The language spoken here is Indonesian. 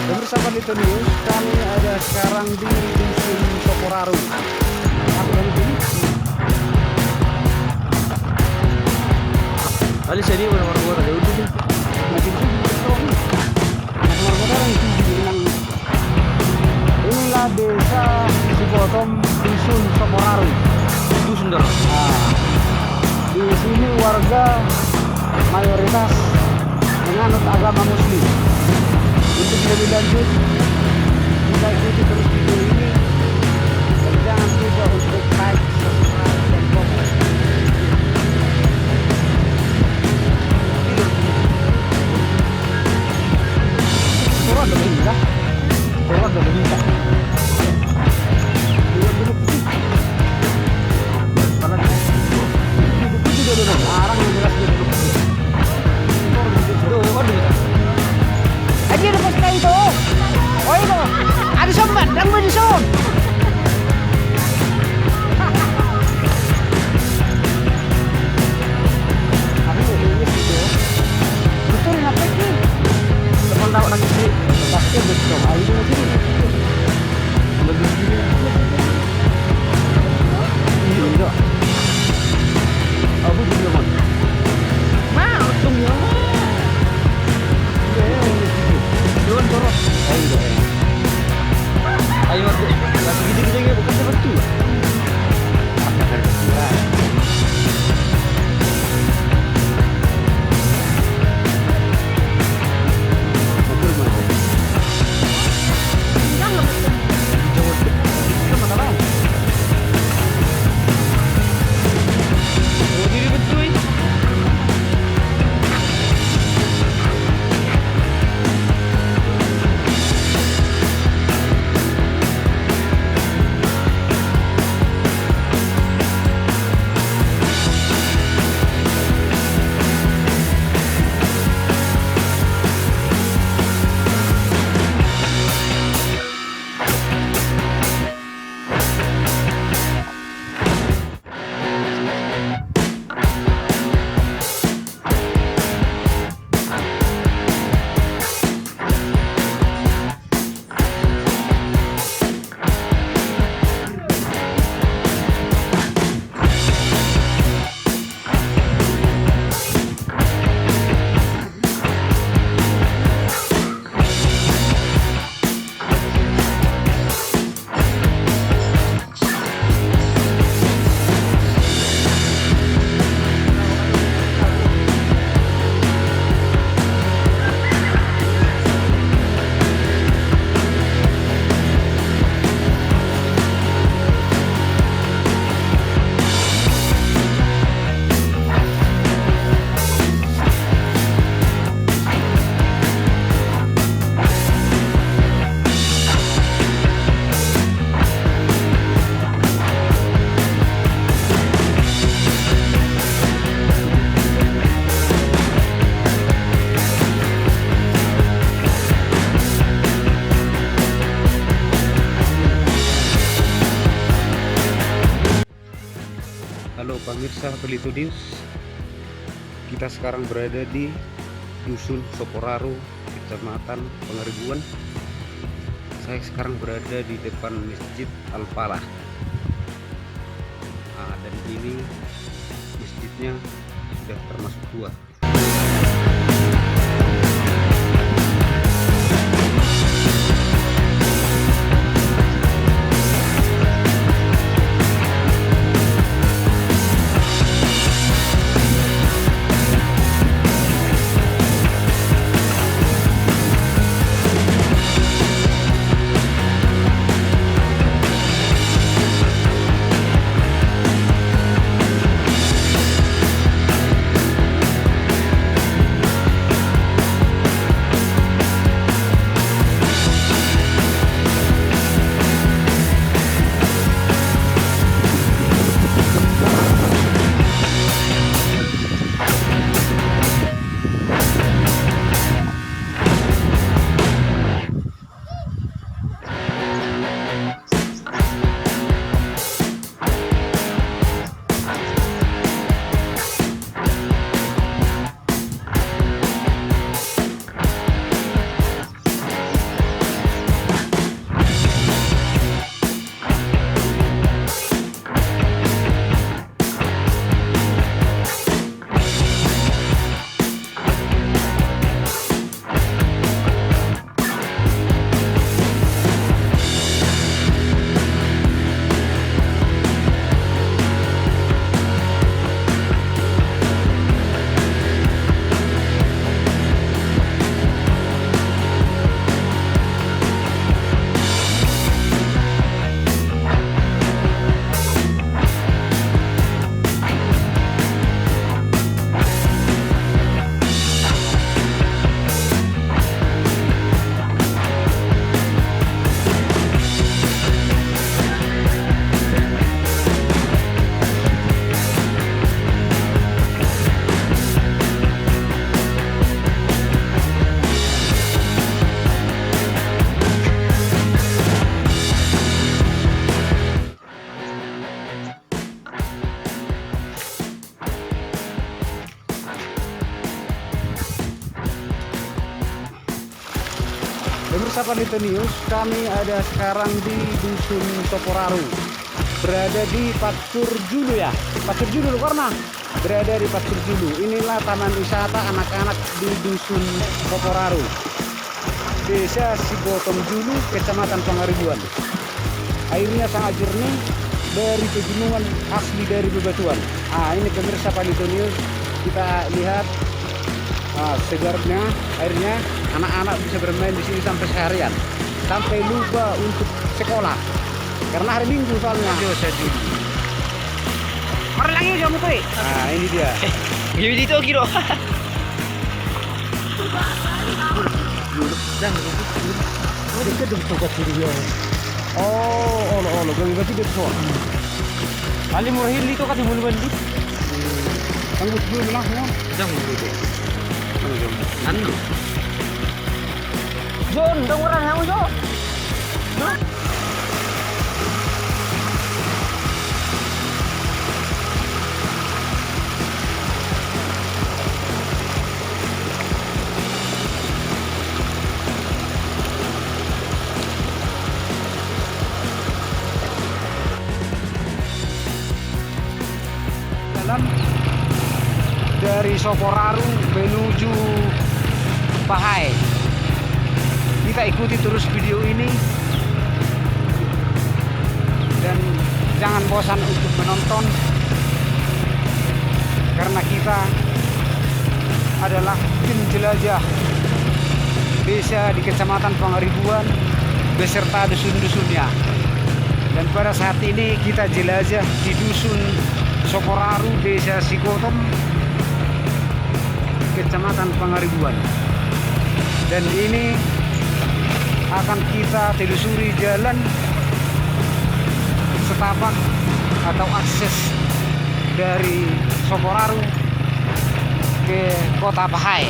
Pemirsa Palito News, kami ada sekarang di Dusun Soporaru. Aku dari sini. Kali saya dia nomor ada udah nih. Lagi di beton. Nomor orang itu bilang inilah desa Sibotong Dusun Soporaru. Itu sendiri. Nah, di sini warga mayoritas menganut agama Muslim. Untuk lebih lanjut, kita ikuti terus video ini dan jangan lupa untuk like, subscribe, dan komen. Turun dong ini lah, turun dong ini lah. Duduk putih, karena duduk putih dulu. Larang yang jelas duduk putih. Turun duduk. Aja lepas kain itu. Oh itu. Ada sombat, dan berdisum. Aku ini sih. Betul apa ini? Teman tahu lagi sih. Pasti betul. Ayo sini. Lebih sini. Iya enggak. Aku juga mau. Mau tunggu. Turun. Ayo. Ayo aku lagi gede-gede bukan seperti itu. Halo pemirsa Palito News, kita sekarang berada di Dusun Soporaru, Kecamatan Pangaribuan. Saya sekarang berada di depan Masjid Al-Falah. Nah, dan ini masjidnya sudah termasuk tua. Pemirsa Pandito News, kami ada sekarang di Dusun Soporaru. Berada di Patsur Julu ya. Patsur Julu karena berada di Patsur Julu. Inilah taman wisata anak-anak di Dusun Soporaru. Desa Sibotom Julu, Kecamatan Pangaribuan. Airnya sangat jernih dari pegunungan asli dari bebatuan. Ini pemirsa Pandito News, kita lihat segarnya airnya. Anak-anak bisa bermain di sini sampai seharian, sampai lupa untuk sekolah karena hari Minggu soalnya. Mari lagi kamu tuh. Ini dia. Gini dito kilo. Oh, ganti berarti dia tuh. Ali murahil dito kasi mulu bandi. Tanggut dulu lah ya. Jangan dito. Anu. John, dengeran kamu John. Jalan dari Soporaru menuju Bahai. Kita ikuti terus video ini dan jangan bosan untuk menonton karena kita adalah tim jelajah desa di Kecamatan Pangaribuan beserta dusun-dusunnya. Dan pada saat ini kita jelajah di Dusun Soporaru, Desa Sikotom, Kecamatan Pangaribuan. Dan ini akan kita telusuri jalan setapak atau akses dari Soporaru ke Kota Bahai.